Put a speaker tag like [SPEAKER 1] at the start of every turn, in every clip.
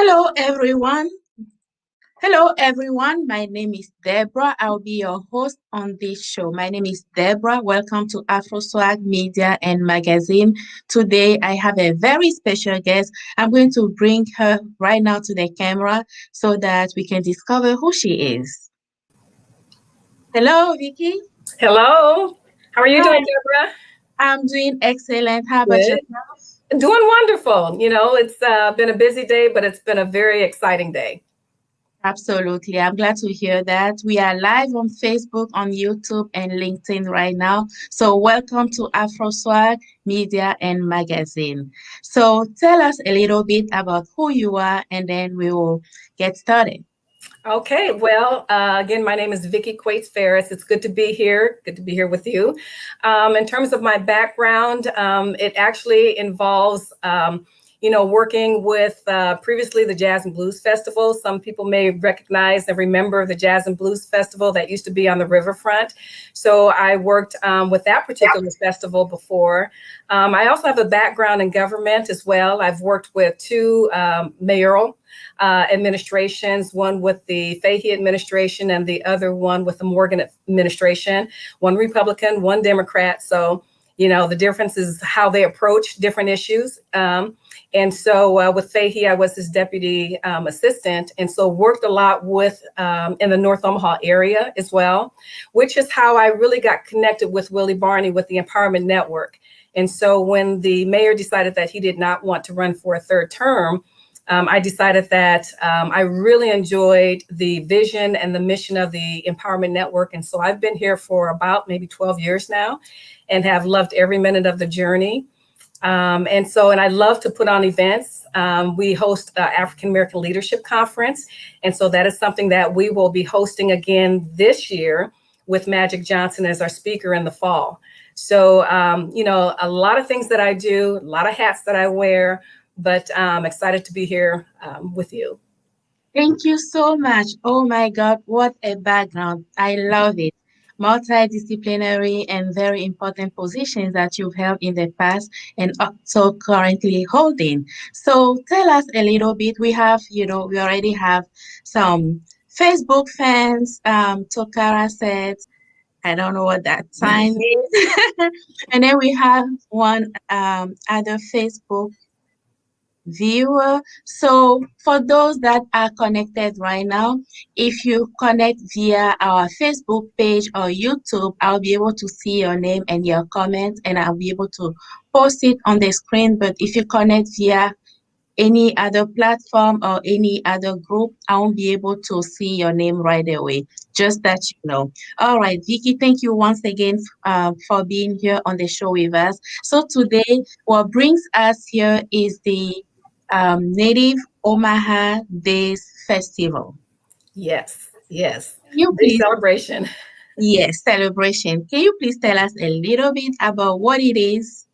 [SPEAKER 1] Hello, everyone. Hello, everyone. My name is Deborah. I'll be your host on this show. My name is Deborah. Welcome to AfroSwag Media and Magazine. Today, I have a very special guest. I'm going to bring her right now to the camera so that we can discover who she is. Hello, Vicky.
[SPEAKER 2] Hello. How are you
[SPEAKER 1] Hi,
[SPEAKER 2] doing, Deborah?
[SPEAKER 1] I'm doing excellent. How about
[SPEAKER 2] Good.
[SPEAKER 1] yourself?
[SPEAKER 2] Doing wonderful. It's been a busy day, but it's been a very exciting day.
[SPEAKER 1] Absolutely. I'm glad to hear that. We are live on Facebook, on YouTube, and LinkedIn right now. So, welcome to AfroSwag Media and Magazine. So, tell us a little bit about who you are, and then we will get started.
[SPEAKER 2] Okay. Well, again, my name is Vicky Quates Ferris. It's good to be here. Good to be here with you. In terms of my background, it actually involves working with previously the Jazz and Blues Festival. Some people may recognize and remember the Jazz and Blues Festival that used to be on the riverfront. So I worked with that particular festival before. I also have a background in government as well. I've worked with two mayoral administrations, one with the Fahey administration and the other one with the Morgan administration, one Republican, one Democrat. So the difference is how they approach different issues. And so with Fahey, I was his deputy assistant, and so worked a lot with in the North Omaha area as well, which is how I really got connected with Willie Barney with the Empowerment Network. And so when the mayor decided that he did not want to run for a third term, I decided that I really enjoyed the vision and the mission of the Empowerment Network. And so I've been here for about maybe 12 years now and have loved every minute of the journey. And I love to put on events. We host African American Leadership Conference. And so that is something that we will be hosting again this year with Magic Johnson as our speaker in the fall. So, a lot of things that I do, a lot of hats that I wear, but I'm excited to be here with you.
[SPEAKER 1] Thank you so much. Oh my God, what a background. I love it. Multidisciplinary and very important positions that you've held in the past and also currently holding. So tell us a little bit. We have, we already have some Facebook fans. Tokara said, I don't know what that sign is. And then we have one other Facebook viewer. So for those that are connected right now, if you connect via our Facebook page or YouTube, I'll be able to see your name and your comments, and I'll be able to post it on the screen. But if you connect via any other platform or any other group, I won't be able to see your name right away. Just that you know. All right, Vicky, thank you once again for being here on the show with us. So today, what brings us here is the Native Omaha Days Festival.
[SPEAKER 2] Yes, yes.
[SPEAKER 1] Can you
[SPEAKER 2] Big
[SPEAKER 1] please,
[SPEAKER 2] celebration.
[SPEAKER 1] yes, celebration. Can you please tell us a little bit about what it is?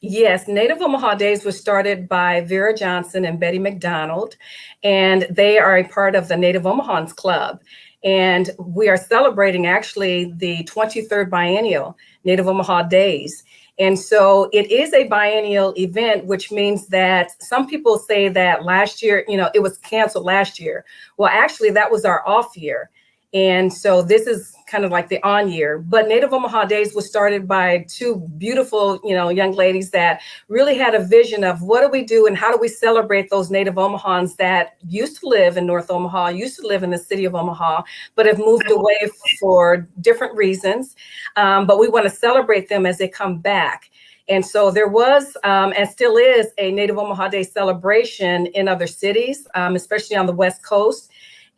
[SPEAKER 2] Yes, Native Omaha Days was started by Vera Johnson and Bettie McDonald, and they are a part of the Native Omahans Club. And we are celebrating actually the 23rd biennial Native Omaha Days. And so it is a biennial event, which means that some people say that last year, it was canceled last year. Well, actually, that was our off year. And so this is kind of like the on year. But Native Omaha Days was started by two beautiful, young ladies that really had a vision of what do we do and how do we celebrate those Native Omahans that used to live in North Omaha, used to live in the city of Omaha, but have moved away for different reasons. But we want to celebrate them as they come back. And so there was and still is a Native Omaha Day celebration in other cities, especially on the West Coast.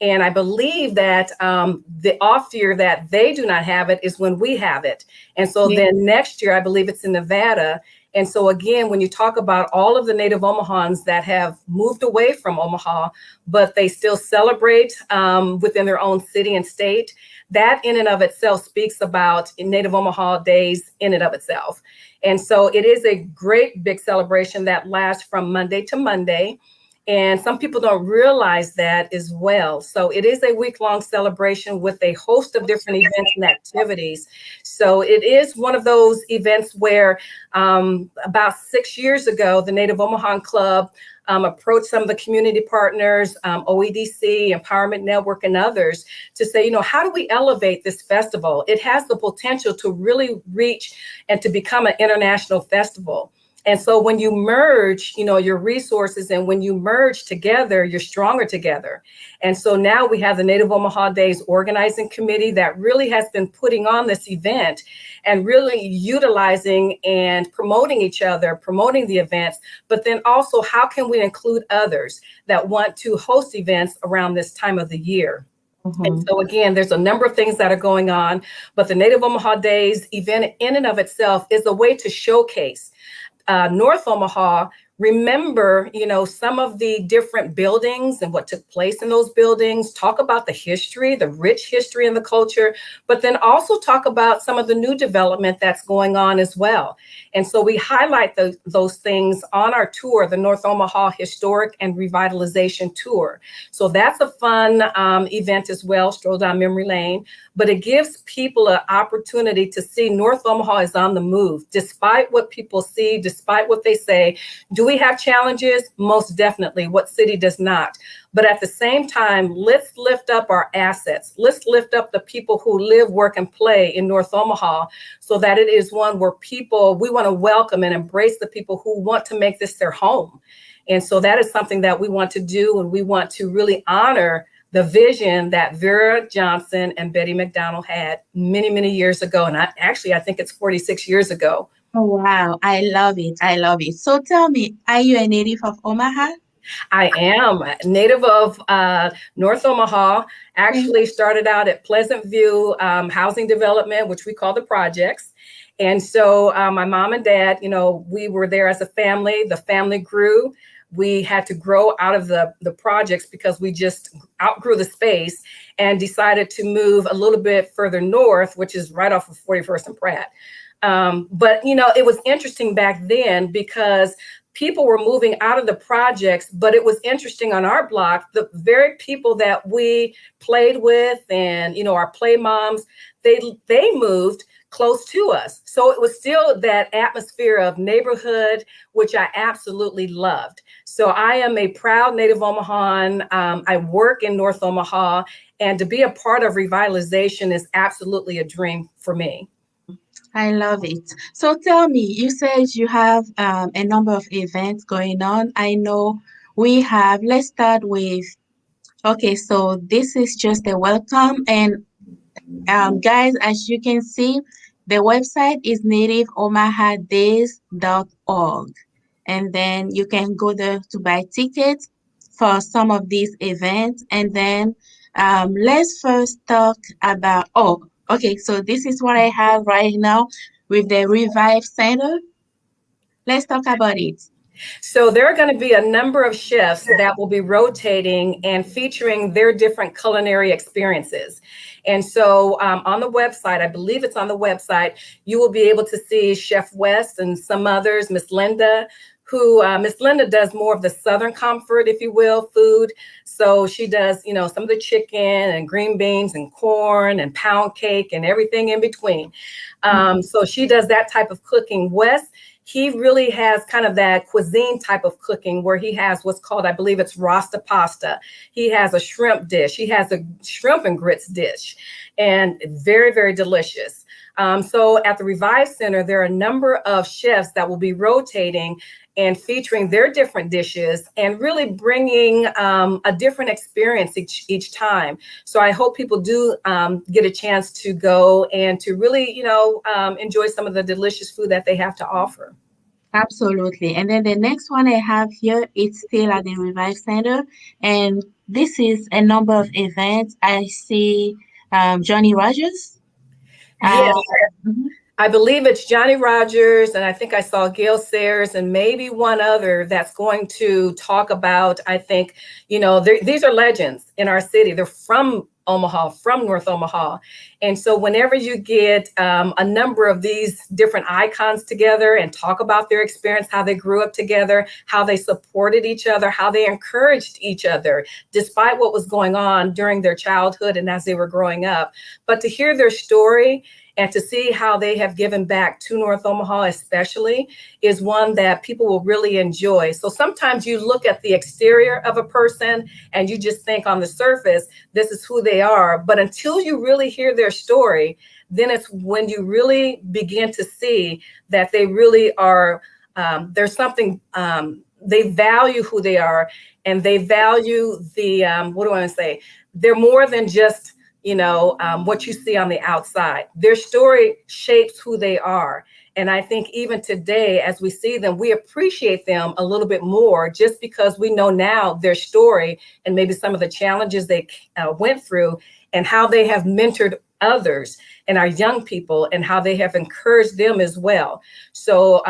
[SPEAKER 2] And I believe that the off year that they do not have it is when we have it. And so then next year, I believe it's in Nevada. And so again, when you talk about all of the Native Omahans that have moved away from Omaha, but they still celebrate within their own city and state, that in and of itself speaks about Native Omaha Days in and of itself. And so it is a great big celebration that lasts from Monday to Monday. And some people don't realize that as well. So it is a week-long celebration with a host of different events and activities. So it is one of those events where about 6 years ago, the Native Omaha Club approached some of the community partners, OEDC, Empowerment Network, and others to say, how do we elevate this festival? It has the potential to really reach and to become an international festival. And so when you merge, your resources, and when you merge together, you're stronger together. And so now we have the Native Omaha Days organizing committee that really has been putting on this event and really utilizing and promoting each other, promoting the events, but then also how can we include others that want to host events around this time of the year? And so again, there's a number of things that are going on, but the Native Omaha Days event in and of itself is a way to showcase North Omaha, remember, some of the different buildings and what took place in those buildings, talk about the history, the rich history and the culture, but then also talk about some of the new development that's going on as well. And so we highlight those things on our tour, the North Omaha Historic and Revitalization Tour. So that's a fun event as well, stroll down memory lane, but it gives people an opportunity to see North Omaha is on the move, despite what people see, despite what they say. Do we have challenges? Most definitely. What city does not? But at the same time, let's lift up our assets. Let's lift up the people who live, work, and play in North Omaha so that it is one where we want to welcome and embrace the people who want to make this their home. And so that is something that we want to do, and we want to really honor the vision that Vera Johnson and Bettie McDonald had many, many years ago. And I think it's 46 years ago.
[SPEAKER 1] Oh, wow. I love it. I love it. So tell me, are you a native of Omaha?
[SPEAKER 2] I am native of North Omaha. Actually started out at Pleasant View Housing Development, which we call the projects. And so my mom and dad, we were there as a family. The family grew. We had to grow out of the projects because we just outgrew the space and decided to move a little bit further north, which is right off of 41st and Pratt. But, it was interesting back then because people were moving out of the projects, but it was interesting on our block, the very people that we played with and, our play moms, they moved close to us. So it was still that atmosphere of neighborhood, which I absolutely loved. So I am a proud Native Omahan. I work in North Omaha, and to be a part of revitalization is absolutely a dream for me.
[SPEAKER 1] I love it. So tell me, you said you have a number of events going on. I know let's start with, okay, so this is just a welcome. And guys, as you can see, the website is nativeomahadays.org. And then you can go there to buy tickets for some of these events. And then let's first talk about, okay, so this is what I have right now with the Revive Center. Let's talk about it.
[SPEAKER 2] So there are going to be a number of chefs that will be rotating and featuring their different culinary experiences. And so on the website, I believe it's on the website, you will be able to see Chef West and some others, Miss Linda, who Miss Linda does more of the Southern comfort, if you will, food. So she does, some of the chicken and green beans and corn and pound cake and everything in between. So she does that type of cooking. Wes, he really has kind of that cuisine type of cooking where he has what's called, I believe it's Rasta pasta. He has a shrimp dish. He has a shrimp and grits dish, and very, very delicious. So at the Revive Center, there are a number of chefs that will be rotating and featuring their different dishes and really bringing a different experience each time. So I hope people do get a chance to go and to really, enjoy some of the delicious food that they have to offer.
[SPEAKER 1] Absolutely. And then the next one I have here, it's still at the Revive Center. And this is a number of events. I see Johnny Rogers.
[SPEAKER 2] Yes.
[SPEAKER 1] Mhm.
[SPEAKER 2] I believe it's Johnny Rogers, and I think I saw Gail Sayers and maybe one other that's going to talk about. I think, these are legends in our city. They're from Omaha, from North Omaha. And so, whenever you get a number of these different icons together and talk about their experience, how they grew up together, how they supported each other, how they encouraged each other, despite what was going on during their childhood and as they were growing up. But to hear their story and to see how they have given back to North Omaha, especially, is one that people will really enjoy. So sometimes you look at the exterior of a person and you just think on the surface, this is who they are. But until you really hear their story, then it's when you really begin to see that they really are, there's something, they value who they are, and they value the, what do I want to say? They're more than just what you see on the outside. Their story shapes who they are. And I think even today, as we see them, we appreciate them a little bit more just because we know now their story and maybe some of the challenges they went through and how they have mentored others and our young people and how they have encouraged them as well. So,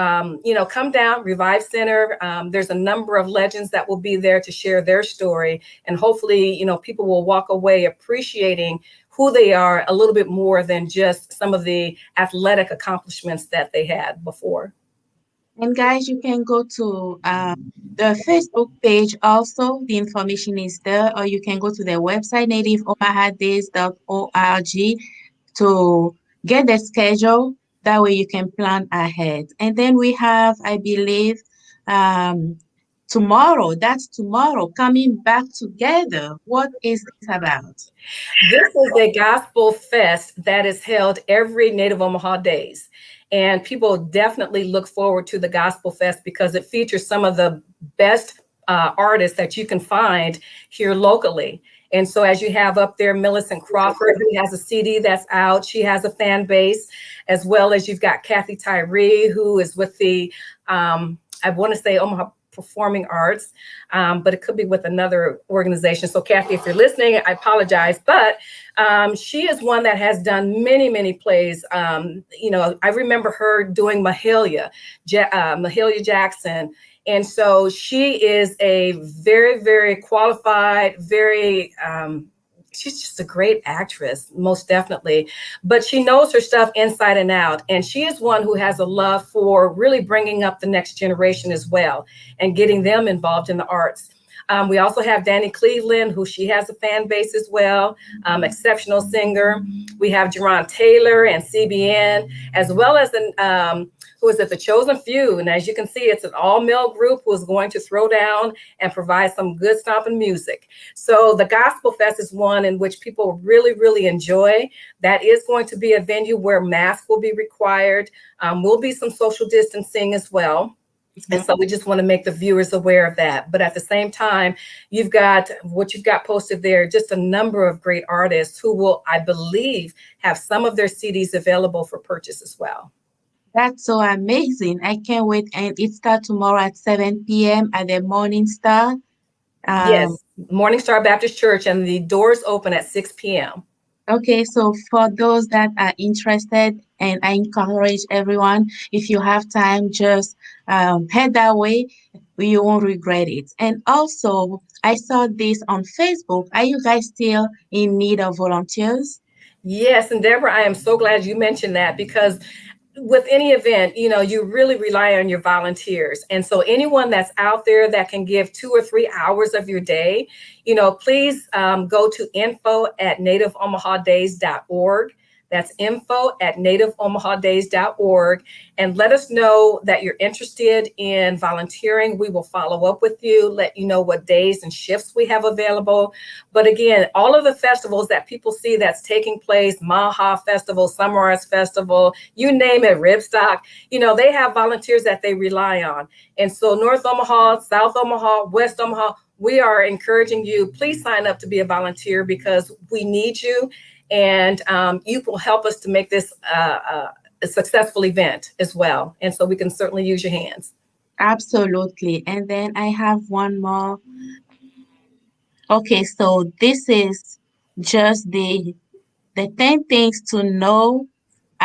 [SPEAKER 2] come down, Revive Center. There's a number of legends that will be there to share their story. And hopefully, people will walk away appreciating who they are a little bit more than just some of the athletic accomplishments that they had before.
[SPEAKER 1] And guys, you can go to the Facebook page also. The information is there, or you can go to their website, nativeomahadays.org, to get the schedule. That way you can plan ahead. And then we have, I believe, um, tomorrow. That's tomorrow, coming back together. What is this about?
[SPEAKER 2] This is a gospel fest that is held every Native Omaha Days. And people definitely look forward to the Gospel Fest because it features some of the best artists that you can find here locally. And so, as you have up there, Millicent Crawford, who has a CD that's out, she has a fan base, as well as you've got Kathy Tyree, who is with the, I want to say, Omaha Performing Arts, but it could be with another organization. So, Kathy, if you're listening, I apologize. But she is one that has done many, many plays. I remember her doing Mahalia Jackson. And so she is a very, very qualified, she's just a great actress, most definitely. But she knows her stuff inside and out. And she is one who has a love for really bringing up the next generation as well and getting them involved in the arts. We also have Danny Cleveland, who she has a fan base as well, exceptional singer. We have Jerron Taylor and CBN, as well as who is it, The Chosen Few. And as you can see, it's an all-male group who is going to throw down and provide some good stomping music. So the Gospel Fest is one in which people really, really enjoy. That is going to be a venue where masks will be required. Will be some social distancing as well. And so we just want to make the viewers aware of that. But at the same time, you've got what you've got posted there, just a number of great artists who will, I believe, have some of their CDs available for purchase as well.
[SPEAKER 1] That's so amazing. I can't wait. And it starts tomorrow at 7 p.m. at the Morning Star. Um,
[SPEAKER 2] Yes, Morning Star Baptist Church, and the doors open at 6 p.m.
[SPEAKER 1] okay, so for those that are interested, and I encourage everyone, if you have time, just head that way. You won't regret it. And also, I saw this on Facebook. Are you guys still in need of volunteers?
[SPEAKER 2] Yes, and Deborah, I am so glad you mentioned that because with any event, you really rely on your volunteers. And so anyone that's out there that can give 2 or 3 hours of your day, please go to info@nativeomahadays.org. That's info@nativeomahadays.org. And let us know that you're interested in volunteering. We will follow up with you, let you know what days and shifts we have available. But again, all of the festivals that people see that's taking place, Maha Festival, Summer Arts Festival, you name it, Ribstock, they have volunteers that they rely on. And so North Omaha, South Omaha, West Omaha, we are encouraging you, please sign up to be a volunteer because we need you. And you will help us to make this a successful event as well. And so we can certainly use your hands.
[SPEAKER 1] Absolutely. And then I have one more. Okay, so this is just the 10 things to know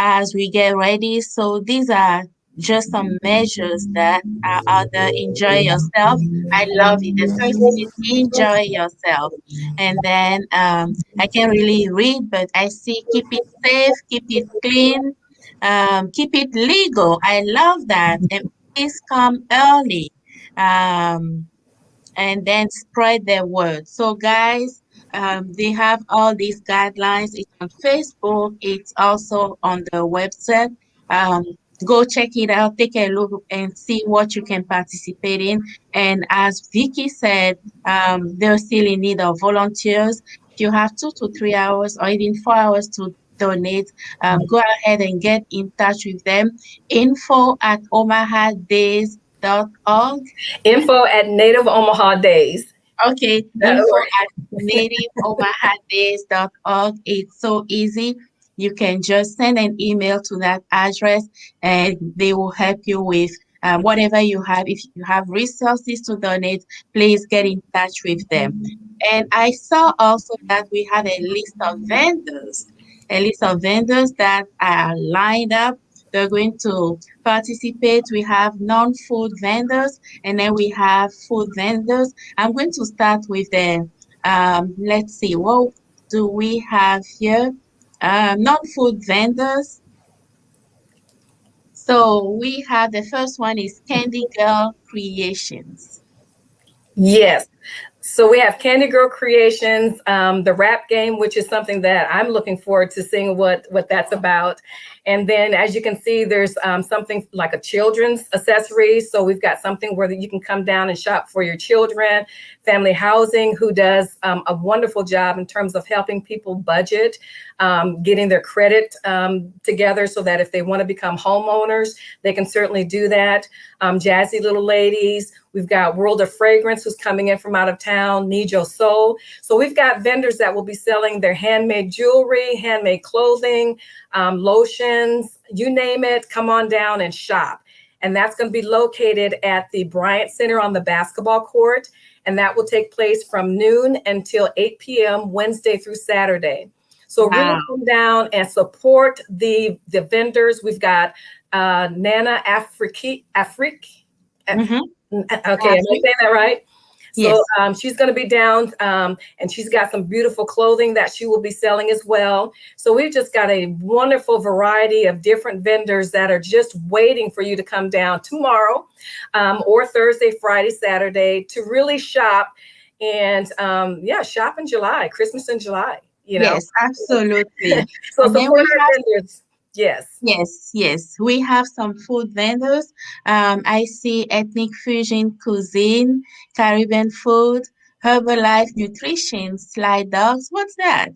[SPEAKER 1] as we get ready. So these are just some measures that are out there. Enjoy yourself. I love it. The first thing is enjoy yourself. And then I can't really read, but I see keep it safe, keep it clean, keep it legal. I love that. And please come early. Um, and then spread their word. So, guys, they have all these guidelines. It's on Facebook. It's also on the website. Um, go check it out. Take a look and see what you can participate in. And as Vicky said, they're still in need of volunteers. If you have 2 to 3 hours or even 4 hours to donate, go ahead and get in touch with them. Info@omahadays.org.
[SPEAKER 2] Info at Native Omaha Days.
[SPEAKER 1] Okay, info @nativeomahadays.org. It's so easy. You can just send an email to that address and they will help you with whatever you have. If you have resources to donate, please get in touch with them. And I saw also that we have a list of vendors that are lined up. They're going to participate. We have non-food vendors and then we have food vendors. I'm going to start with the, let's see, what do we have here? Non-food vendors. So we have the first one is Candy Girl Creations.
[SPEAKER 2] Yes. So we have Candy Girl Creations, the rap game, which is something that I'm looking forward to seeing what that's about. And then, as you can see, there's something like a children's accessory. So we've got something where you can come down and shop for your children. Family Housing, who does a wonderful job in terms of helping people budget, getting their credit together so that if they want to become homeowners, they can certainly do that. Jazzy Little Ladies. We've got World of Fragrance, who's coming in from out of town, Need Your Soul. So we've got vendors that will be selling their handmade jewelry, handmade clothing, lotions, you name it, come on down and shop. And that's going to be located at the Bryant Center on the basketball court. And that will take place from noon until 8 p.m. Wednesday through Saturday. So really
[SPEAKER 1] Wow.
[SPEAKER 2] come down and support the vendors. We've got Nana Afrique.
[SPEAKER 1] Mm-hmm.
[SPEAKER 2] Okay, am I saying that right? So
[SPEAKER 1] Yes.
[SPEAKER 2] she's going to be down and she's got some beautiful clothing that she will be selling as well. So we've just got a wonderful variety of different vendors that are just waiting for you to come down tomorrow or Thursday, Friday, Saturday to really shop and shop in July, Christmas in July, you know.
[SPEAKER 1] Yes, absolutely.
[SPEAKER 2] So
[SPEAKER 1] And then
[SPEAKER 2] support
[SPEAKER 1] we
[SPEAKER 2] our
[SPEAKER 1] have
[SPEAKER 2] vendors. Yes.
[SPEAKER 1] Yes. We have some food vendors. I see ethnic fusion cuisine, Caribbean food, Herbalife nutrition, slide dogs. What's that?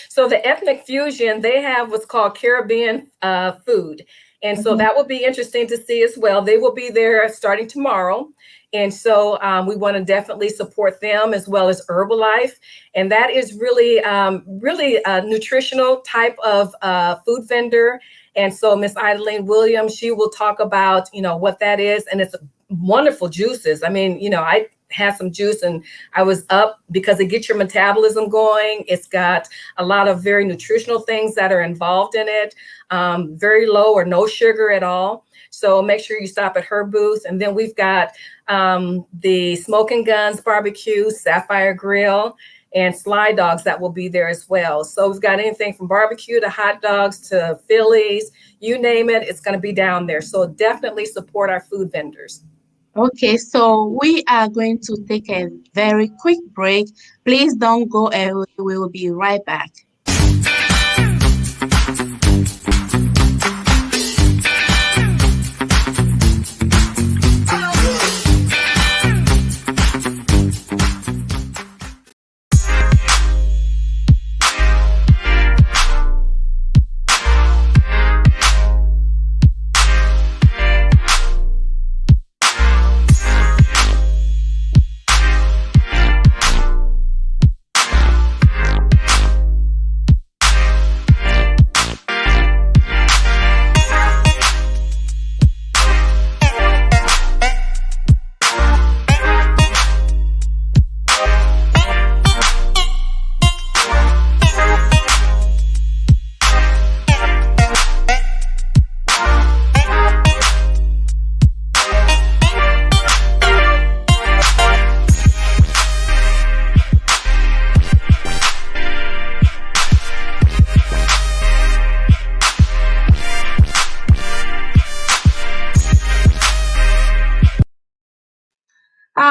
[SPEAKER 2] So the ethnic fusion, they have what's called Caribbean food. And so
[SPEAKER 1] Mhm.
[SPEAKER 2] that will be interesting to see as well. They will be there starting tomorrow. And so we want to definitely support them as well as Herbalife. And that is really a nutritional type of food vendor. And so Miss Idalene Williams, she will talk about, what that is. And it's wonderful juices. I mean, I had some juice and I was up because it gets your metabolism going. It's got a lot of very nutritional things that are involved in it, very low or no sugar at all. So make sure you stop at her booth. And then we've got the Smoking Guns Barbecue, Sapphire Grill, and Slide Dogs that will be there as well. So we've got anything from barbecue to hot dogs to Phillies, you name it, it's going to be down there. So definitely support our food vendors.
[SPEAKER 1] Okay, so we are going to take a very quick break. Please don't go away. We will be right back.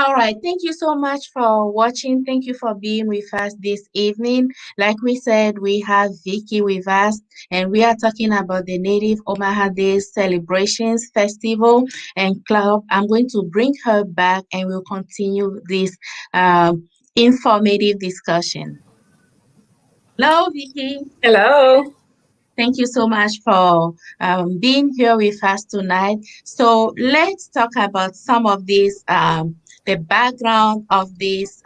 [SPEAKER 1] All right. Thank you so much for watching. Thank you for being with us this evening. Like we said, we have Vicky with us, and we are talking about the Native Omaha Days celebrations, festival, and club. I'm going to bring her back, and we'll continue this informative discussion. Hello, Vicky.
[SPEAKER 2] Hello.
[SPEAKER 1] Thank you so much for being here with us tonight. So let's talk about some of these, the background of these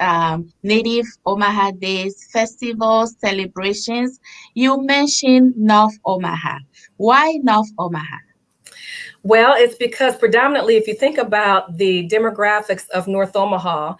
[SPEAKER 1] Native Omaha Days festivals, celebrations. You mentioned North Omaha. Why North Omaha?
[SPEAKER 2] Well, it's because predominantly, if you think about the demographics of North Omaha,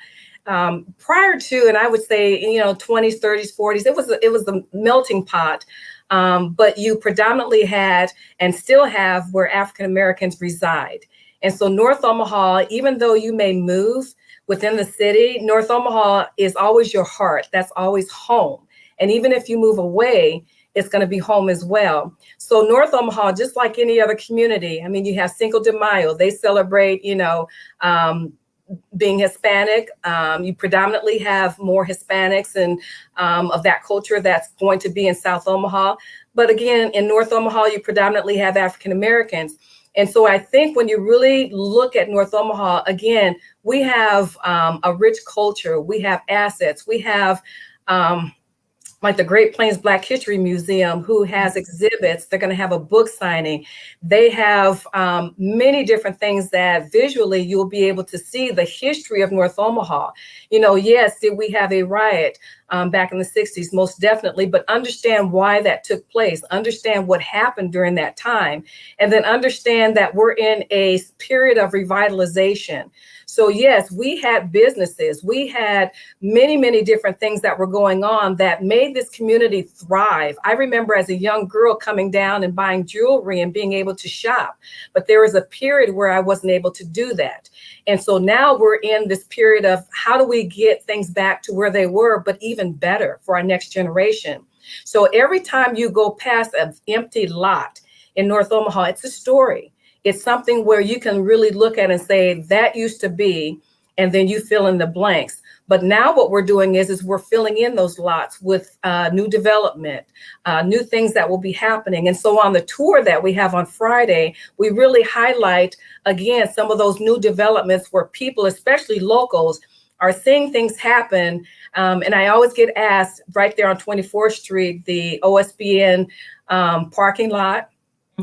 [SPEAKER 2] prior to, and I would say, 20s, 30s, 40s, it was the melting pot. But you predominantly had and still have where African Americans reside. And so North Omaha, even though you may move within the city, North Omaha is always your heart. That's always home. And even if you move away, it's going to be home as well. So North Omaha, just like any other community, I mean, you have Cinco de Mayo. They celebrate, being Hispanic. You predominantly have more Hispanics and of that culture that's going to be in South Omaha. But again, in North Omaha, you predominantly have African Americans. And so I think when you really look at North Omaha, again, we have a rich culture. We have assets. We have like the Great Plains Black History Museum, who has exhibits. They're going to have a book signing. They have many different things that visually you'll be able to see the history of North Omaha. Yes, did we have a riot back in the 60s? Most definitely, but understand why that took place, understand what happened during that time, and then understand that we're in a period of revitalization. So yes, we had businesses, we had many, many different things that were going on that made this community thrive. I remember as a young girl coming down and buying jewelry and being able to shop, but there was a period where I wasn't able to do that. And so now we're in this period of how do we get things back to where they were, but even better for our next generation. So every time you go past an empty lot in North Omaha, it's a story. It's something where you can really look at and say that used to be, and then you fill in the blanks. But now what we're doing is we're filling in those lots with new development, new things that will be happening. And so on the tour that we have on Friday, we really highlight, again, some of those new developments where people, especially locals, are seeing things happen. And I always get asked right there on 24th Street, the OSBN parking lot,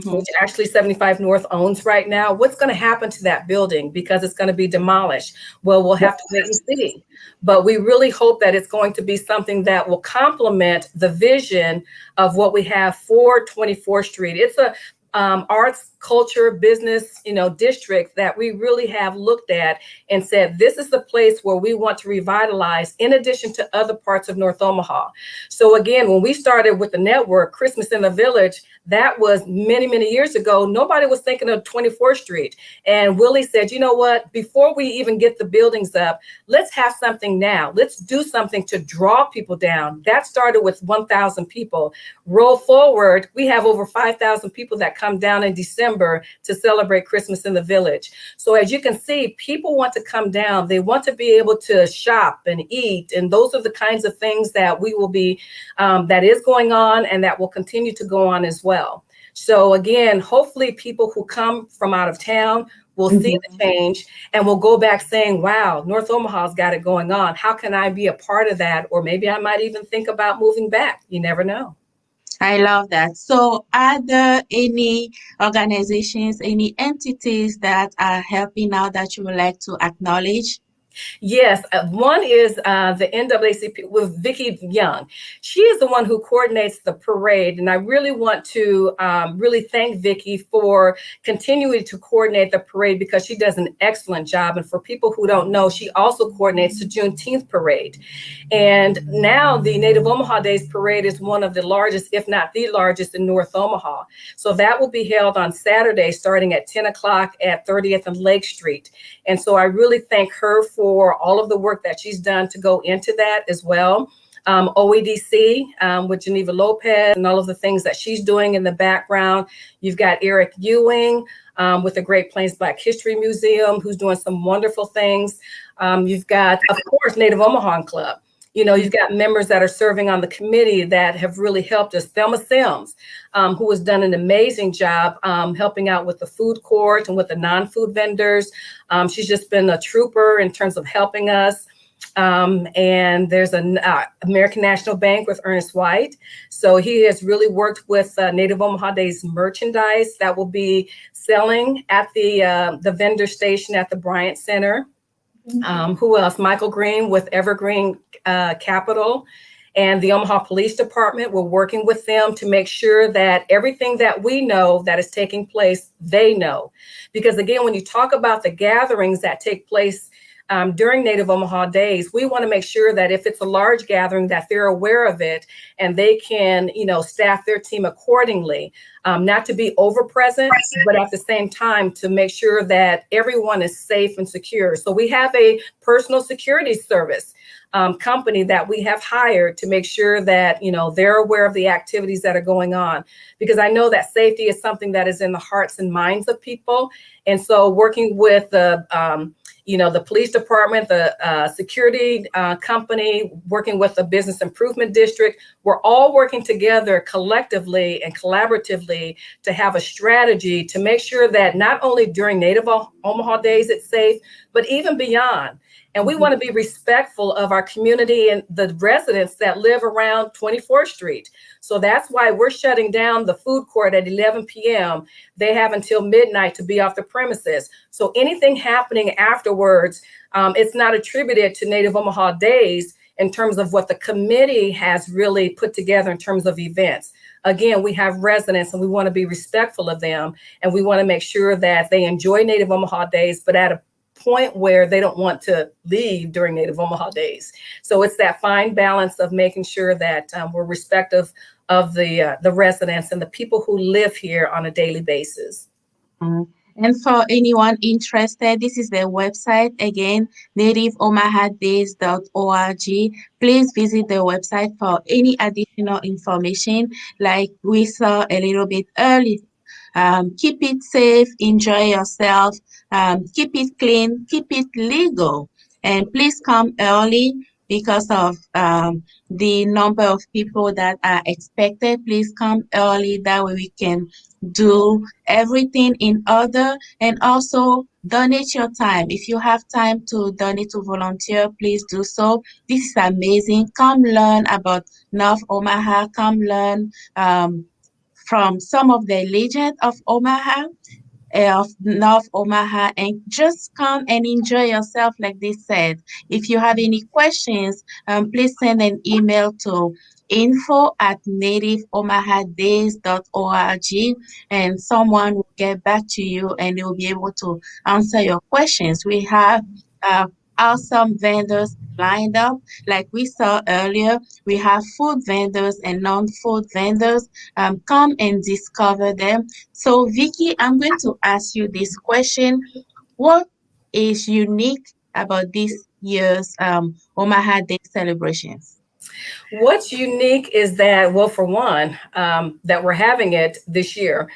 [SPEAKER 2] which actually 75 North owns right now. What's going to happen to that building because it's going to be demolished? Well, we'll have to wait and see. But we really hope that it's going to be something that will complement the vision of what we have for 24th Street. It's a arts, culture, business, district that we really have looked at and said, this is the place where we want to revitalize in addition to other parts of North Omaha. So again, when we started with the network, Christmas in the Village, that was many, many years ago. Nobody was thinking of 24th Street. And Willie said, you know what, before we even get the buildings up, let's have something now. Let's do something to draw people down. That started with 1,000 people. Roll forward, we have over 5,000 people that come down in December to celebrate Christmas in the Village. So as you can see, people want to come down. They want to be able to shop and eat. And those are the kinds of things that we will be, that is going on and that will continue to go on as well. So again, hopefully people who come from out of town will see the change and will go back saying, wow, North Omaha's got it going on. How can I be a part of that? Or maybe I might even think about moving back. You never know.
[SPEAKER 1] I love that. So, are there any organizations, any entities that are helping out that you would like to acknowledge?
[SPEAKER 2] Yes, one is the NAACP with Vicki Young. She is the one who coordinates the parade, and I really want to really thank Vicki for continuing to coordinate the parade because she does an excellent job. And for people who don't know, she also coordinates the Juneteenth parade. And now the Native Omaha Days parade is one of the largest, if not the largest, in North Omaha. So that will be held on Saturday, starting at 10 o'clock at 30th and Lake Street. And so I really thank her for all of the work that she's done to go into that as well. OEDC with Geneva Lopez and all of the things that she's doing in the background. You've got Eric Ewing. with the Great Plains Black History Museum, who's doing some wonderful things. You've got, of course, Native Omaha Club. You've got members that are serving on the committee that have really helped us. Thelma Sims, who has done an amazing job helping out with the food court and with the non-food vendors. She's just been a trooper in terms of helping us. And there's an American National Bank with Ernest White. So he has really worked with Native Omaha Days merchandise that will be selling at the vendor station at the Bryant Center. Who else? Michael Green with Evergreen Capital and the Omaha Police Department. We're working with them to make sure that everything that we know that is taking place, they know. Because again, when you talk about the gatherings that take place during Native Omaha Days, we want to make sure that if it's a large gathering, that they're aware of it and they can, staff their team accordingly, not to be over present, but at the same time to make sure that everyone is safe and secure. So we have a personal security service company that we have hired to make sure that, they're aware of the activities that are going on, because I know that safety is something that is in the hearts and minds of people. And so working with the police department, the security company, working with the business improvement district, we're all working together collectively and collaboratively to have a strategy to make sure that not only during Native Omaha Days it's safe, but even beyond. And we want to be respectful of our community and the residents that live around 24th Street. So that's why we're shutting down the food court at 11 p.m. They have until midnight to be off the premises. So anything happening afterwards, it's not attributed to Native Omaha Days in terms of what the committee has really put together in terms of events. Again, we have residents and we want to be respectful of them. And we want to make sure that they enjoy Native Omaha Days, but at a point where they don't want to leave during Native Omaha Days. So it's that fine balance of making sure that we're respectful of the residents and the people who live here on a daily basis.
[SPEAKER 1] And for anyone interested, this is their website again, nativeomahadays.org. Please visit the website for any additional information, like we saw a little bit early. Keep it safe, enjoy yourself, keep it clean, keep it legal, and please come early because of the number of people that are expected. Please come early, that way we can do everything in order, and also donate your time. If you have time to donate to volunteer, please do so. This is amazing. Come learn about North Omaha, come learn from some of the legends of Omaha, of North Omaha, and just come and enjoy yourself like they said. If you have any questions, please send an email to info@nativeomahadays.org, and someone will get back to you and they will be able to answer your questions. We have awesome vendors lined up. Like we saw earlier, we have food vendors and non-food vendors. Come and discover them. So, Vicky, I'm going to ask you this question. What is unique about this year's Omaha Day celebrations?
[SPEAKER 2] What's unique is that, well, for one, that we're having it this year.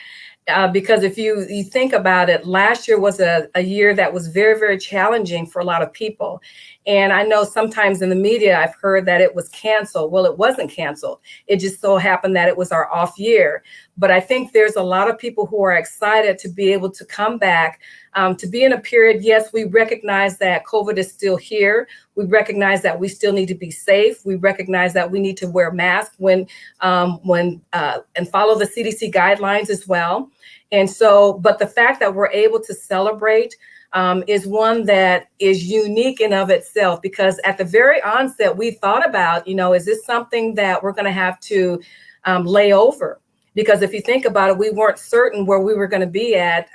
[SPEAKER 2] Because if you think about it, last year was a year that was very, very challenging for a lot of people. And I know sometimes in the media, I've heard that it was canceled. Well, it wasn't canceled. It just so happened that it was our off year. But I think there's a lot of people who are excited to be able to come back, to be in a period. Yes, we recognize that COVID is still here. We recognize that we still need to be safe. We recognize that we need to wear masks and follow the CDC guidelines as well. And so, but the fact that we're able to celebrate is one that is unique in of itself, because at the very onset, we thought about, is this something that we're going to have to lay over? Because if you think about it, we weren't certain where we were going to be at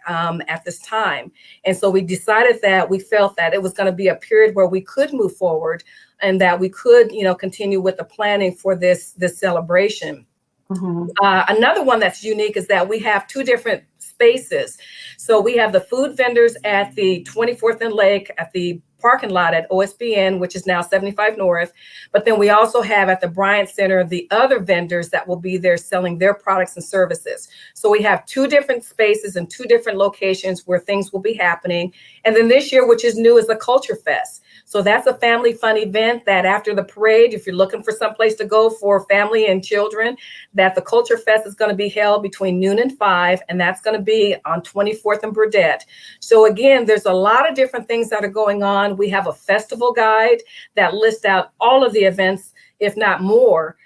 [SPEAKER 2] this time. And so we decided that we felt that it was going to be a period where we could move forward and that we could, continue with the planning for this celebration. Mm-hmm. Another one that's unique is that we have two different spaces. So we have the food vendors at the 24th and Lake at the parking lot at OSBN, which is now 75 North. But then we also have at the Bryant Center the other vendors that will be there selling their products and services. So we have two different spaces and two different locations where things will be happening. And then this year, which is new, is the Culture Fest. So that's a family fun event that after the parade, if you're looking for some place to go for family and children, that the Culture Fest is going to be held between noon and 5, and that's going to be on 24th and Burdette. So again, there's a lot of different things that are going on. We have a festival guide that lists out all of the events, if not more,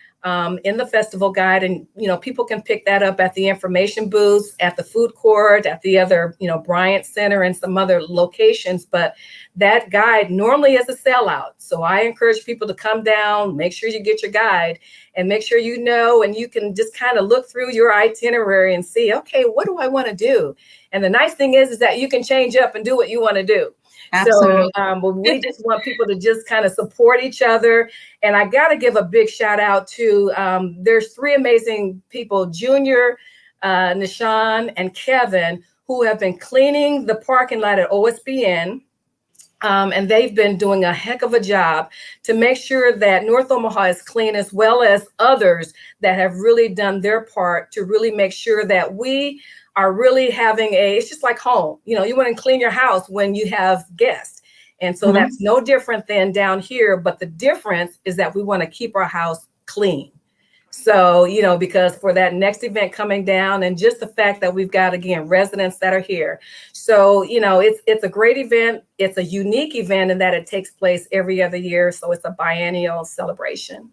[SPEAKER 2] in the festival guide. And, people can pick that up at the information booths, at the food court, at the other, Bryant Center and some other locations. But that guide normally is a sellout. So I encourage people to come down, make sure you get your guide and make sure and you can just kind of look through your itinerary and see, okay, what do I want to do? And the nice thing is that you can change up and do what you want to do. So
[SPEAKER 1] Absolutely.
[SPEAKER 2] we just want people to just kind of support each other. And I got to give a big shout out to, there's three amazing people, Junior, Nishan, and Kevin, who have been cleaning the parking lot at OSBN. And they've been doing a heck of a job to make sure that North Omaha is clean, as well as others that have really done their part to really make sure that we are really having it's just like home. You want to clean your house when you have guests. And so
[SPEAKER 1] Mhm.
[SPEAKER 2] that's no different than down here. But the difference is that we want to keep our house clean. So, because for that next event coming down, and just the fact that we've got, again, residents that are here. So, it's a great event. It's a unique event in that it takes place every other year. So it's a biennial celebration.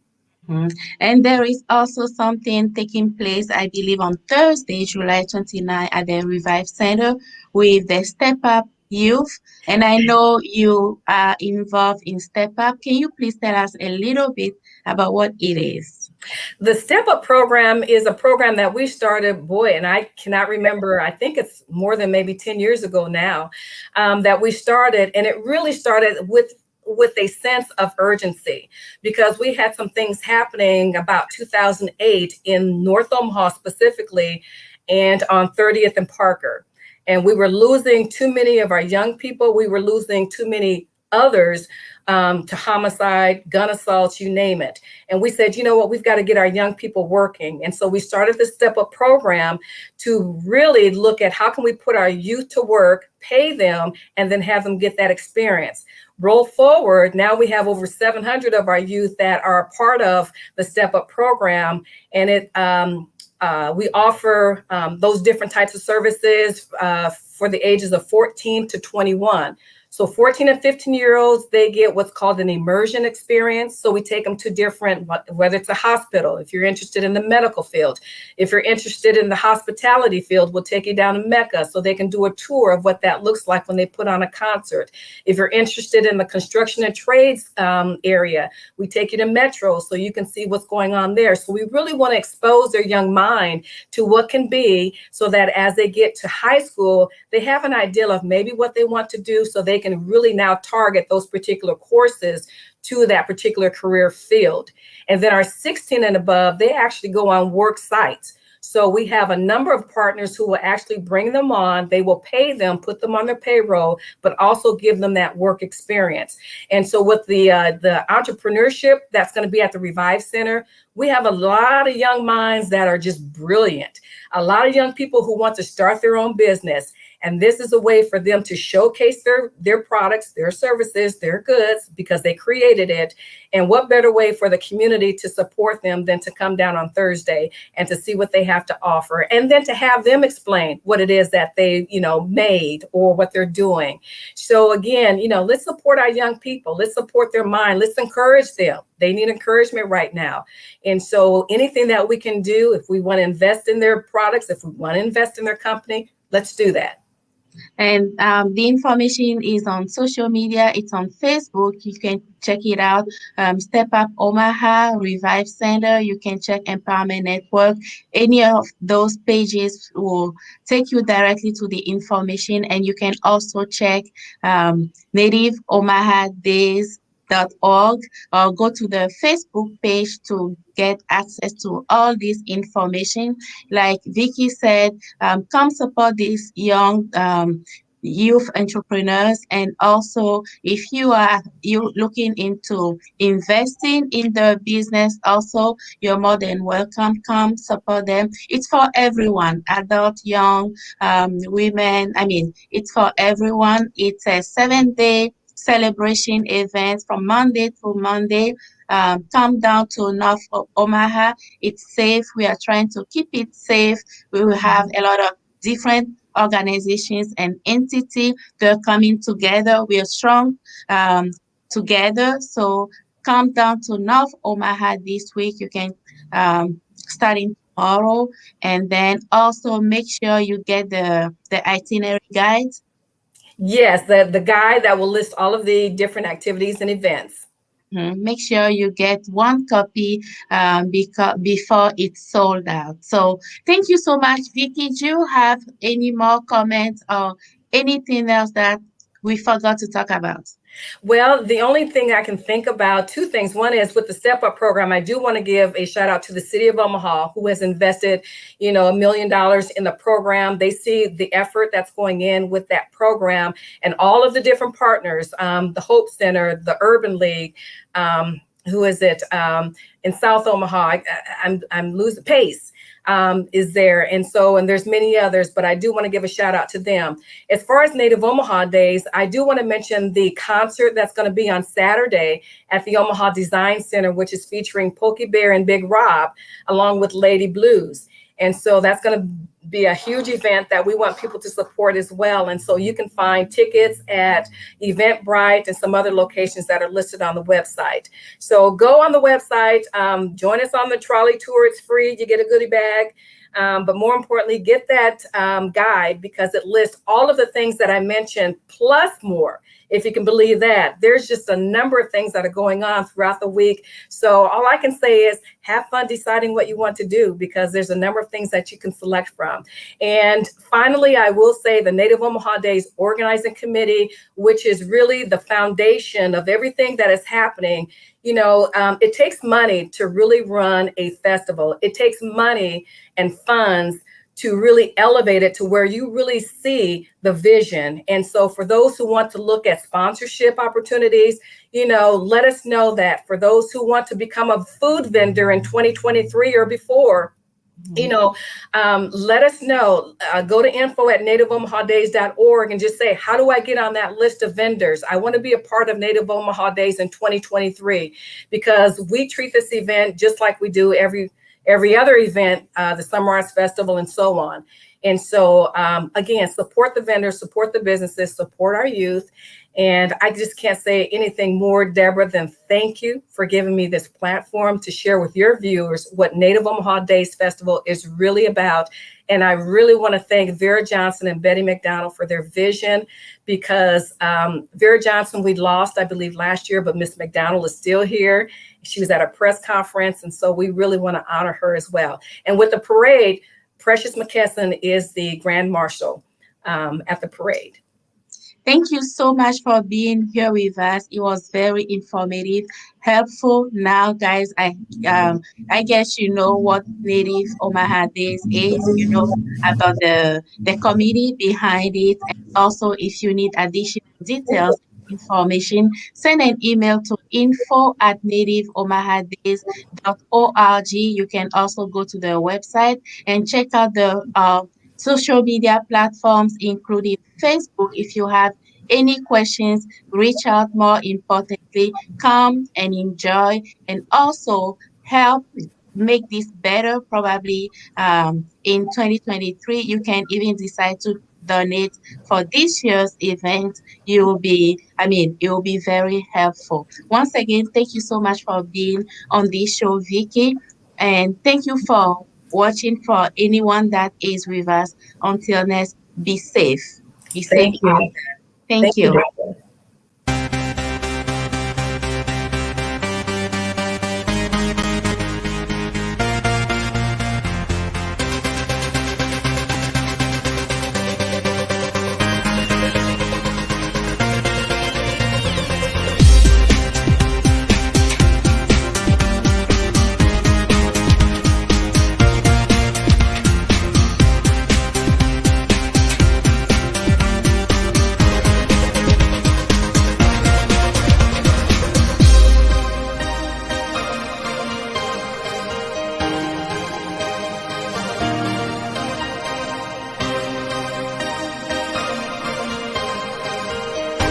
[SPEAKER 1] Mhm. And there is also something taking place, I believe, on Thursday, July 29, at the Revive Center with the Step Up Youth. And I know you are involved in Step Up. Can you please tell us a little bit about what it is?
[SPEAKER 2] The Step Up program is a program that we started, boy, and I cannot remember, I think it's more than maybe 10 years ago now, that we started. And it really started with a sense of urgency, because we had some things happening about 2008 in North Omaha specifically, and on 30th and Parker. And we were losing too many of our young people. We were losing too many others to homicide, gun assaults, you name it. And we said, you know what, we've got to get our young people working. And so we started the Step Up program to really look at how can we put our youth to work, pay them, and then have them get that experience. Roll forward, now we have over 700 of our youth that are a part of the Step Up program. And we offer those different types of services for the ages of 14 to 21. So 14 and 15-year-olds, they get what's called an immersion experience. So we take them to different, whether it's a hospital, if you're interested in the medical field, if you're interested in the hospitality field, we'll take you down to Mecca so they can do a tour of what that looks like when they put on a concert. If you're interested in the construction and trades area, we take you to Metro so you can see what's going on there. So we really want to expose their young mind to what can be, so that as they get to high school, they have an idea of maybe what they want to do, so they can really now target those particular courses to that particular career field. And then our 16 and above, they actually go on work sites. So we have a number of partners who will actually bring them on. They will pay them, put them on their payroll, but also give them that work experience. And so with the entrepreneurship that's going to be at the Revive Center, we have a lot of young minds that are just brilliant. A lot of young people who want to start their own business. And this is a way for them to showcase their products, their services, their goods, because they created it. And what better way for the community to support them than to come down on Thursday and to see what they have to offer, and then to have them explain what it is that they, made or what they're doing. So again, let's support our young people. Let's support their mind. Let's encourage them. They need encouragement right now. And so anything that we can do, if we want to invest in their products, if we want to invest in their company, let's do that.
[SPEAKER 1] And the information is on social media. It's on Facebook. You can check it out. Step Up Omaha, Revive Center. You can check Empowerment Network. Any of those pages will take you directly to the information. And you can also check Native Omaha Days .org, or go to the Facebook page to get access to all this information. Like Vicky said, come support these youth entrepreneurs, and also if you looking into investing in the business, also you're more than welcome. Come support them. It's for everyone, adult, young, women. I mean, it's for everyone. It's a 7 day celebration event from Monday to Monday. Come down to North Omaha. It's safe. We are trying to keep it safe. We will have a lot of different organizations and entity. They're coming together. We are strong together. So come down to North Omaha this week. You can starting tomorrow, and then also make sure you get the itinerary guide.
[SPEAKER 2] Yes, the guide that will list all of the different activities and events.
[SPEAKER 1] Make sure you get one copy before it's sold out. So thank you so much, Vicky. Do you have any more comments or anything else that we forgot to talk about?
[SPEAKER 2] Well, the only thing I can think about, two things. One is with the Step Up program, I do want to give a shout out to the city of Omaha, who has invested, $1 million in the program. They see the effort that's going in with that program and all of the different partners, the Hope Center, the Urban League, who is it? In South Omaha, I'm losing pace. Is there. And there's many others, but I do want to give a shout out to them. As far as Native Omaha Days, I do want to mention the concert that's going to be on Saturday at the Omaha Design Center, which is featuring Pokey Bear and Big Rob, along with Lady Blues. And so that's going to be a huge event that we want people to support as well. And so you can find tickets at Eventbrite and some other locations that are listed on the website. So go on the website, join us on the trolley tour. It's free. You get a goodie bag. But more importantly, get that guide, because it lists all of the things that I mentioned, plus more. If you can believe that, there's just a number of things that are going on throughout the week. So all I can say is have fun deciding what you want to do, because there's a number of things that you can select from. And finally, I will say the Native Omaha Days Organizing Committee, which is really the foundation of everything that is happening. It takes money to really run a festival. It takes money and funds to really elevate it to where you really see the vision. And so for those who want to look at sponsorship opportunities, let us know that. For those who want to become a food vendor in 2023 or before, let us know. Go to info@nativeomahadays.org and just say, how do I get on that list of vendors? I want to be a part of Native Omaha Days in 2023, because we treat this event just like we do every other event, the Summer Arts Festival and so on. And so, again, support the vendors, support the businesses, support our youth. And I just can't say anything more, Deborah, than thank you for giving me this platform to share with your viewers what Native Omaha Days Festival is really about. And I really want to thank Vera Johnson and Bettie McDonald for their vision, because Vera Johnson, we lost, I believe, last year, but Miss McDonald is still here. She was at a press conference, and so we really want to honor her as well. And with the parade, Precious McKesson is the Grand Marshal at the parade.
[SPEAKER 1] Thank you so much for being here with us. It was very informative, helpful. Now, guys, I guess you know what Native Omaha Days is. You know about the committee behind it, and also if you need additional details, information, send an email to info@nativeomahadays.org. You can also go to the website and check out the social media platforms, including Facebook. If you have any questions, reach out. More importantly, come and enjoy, and also help make this better. Probably in 2023, you can even decide to donate for this year's event. It will be very helpful. Once again, thank you so much for being on this show, Vicky, and thank you for watching. For anyone that is with us, until next, be safe. Be safe.
[SPEAKER 2] Thank you.
[SPEAKER 1] Thank
[SPEAKER 2] Thank you.
[SPEAKER 1] you.